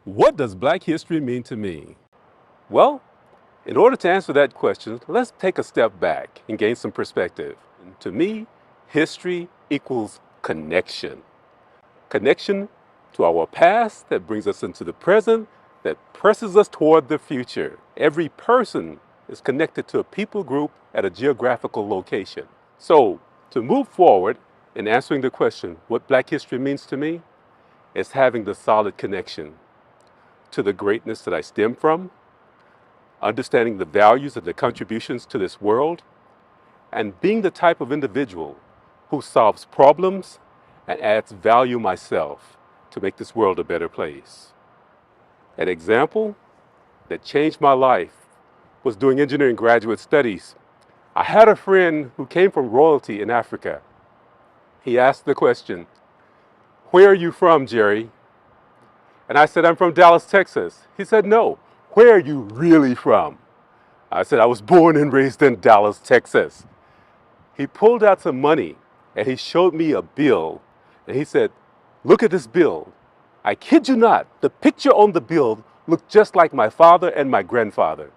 What does Black history mean to me? Well, in order to answer that question, let's take a step back and gain some perspective. And to me, history equals connection. Connection to our past that brings us into the present, that presses us toward the future. Every person is connected to a people group at a geographical location. So, to move forward in answering the question, what Black history means to me, is having the solid connection to the greatness that I stem from, understanding the values and the contributions to this world, and being the type of individual who solves problems and adds value myself to make this world a better place. An example that changed my life was doing engineering graduate studies. I had a friend who came from royalty in Africa. He asked the question, "Where are you from, Jerry?" And I said, "I'm from Dallas, Texas." He said, "No, where are you really from?" I said, "I was born and raised in Dallas, Texas." He pulled out some money and he showed me a bill. And he said, "Look at this bill. I kid you not, the picture on the bill looked just like my father and my grandfather."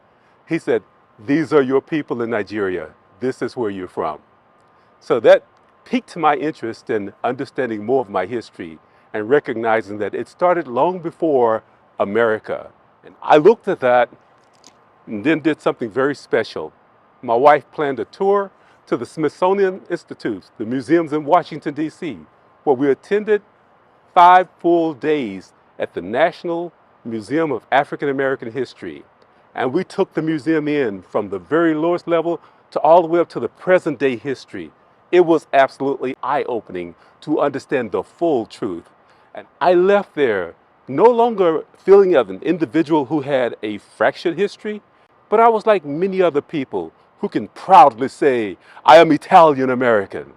He said, "These are your people in Nigeria. This is where you're from." So that piqued my interest in understanding more of my history and recognizing that it started long before America. And I looked at that and then did something very special. My wife planned a tour to the Smithsonian Institute, the museums in Washington, D.C., where we attended 5 full days at the National Museum of African American History. And we took the museum in from the very lowest level to all the way up to the present day history. It was absolutely eye-opening to understand the full truth. And I left there no longer feeling of an individual who had a fractured history, but I was like many other people who can proudly say, "I am Italian American.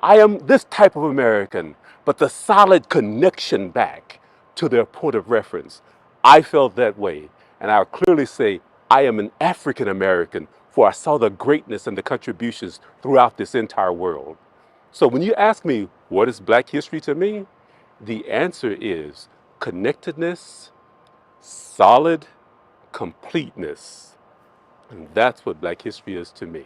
I am this type of American," but the solid connection back to their point of reference. I felt that way, and I'll clearly say I am an African American, for I saw the greatness and the contributions throughout this entire world. So when you ask me, what is Black history to me? The answer is connectedness, solid completeness. And that's what Black history is to me.